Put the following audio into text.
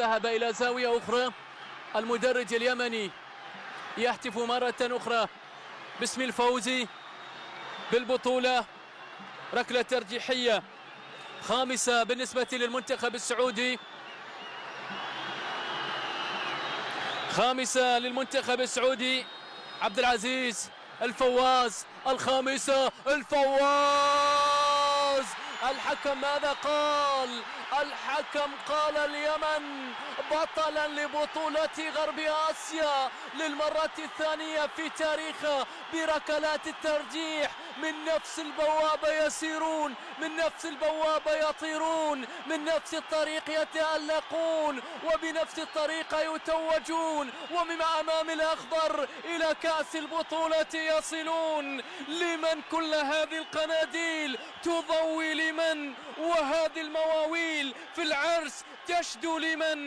ذهب إلى زاوية أخرى. المدرج اليمني يهتف مرة أخرى باسم الفوز بالبطولة. ركلة ترجيحية خامسة بالنسبة للمنتخب السعودي، خامسة للمنتخب السعودي. عبد العزيز الفواز الخامسة، الفواز. الحكم ماذا قال؟ الحكم قال اليمن بطلا لبطولة غرب آسيا للمرة الثانية في تاريخها بركلات الترجيح. من نفس البوابة يسيرون، من نفس البوابة يطيرون، من نفس الطريق يتألقون، وبنفس الطريقة يتوجون، ومن أمام الأخضر إلى كأس البطولة يصلون. لمن كل هذه القناديل تضوي لمن؟ وهذه المواويل في العرس تشدو لمن؟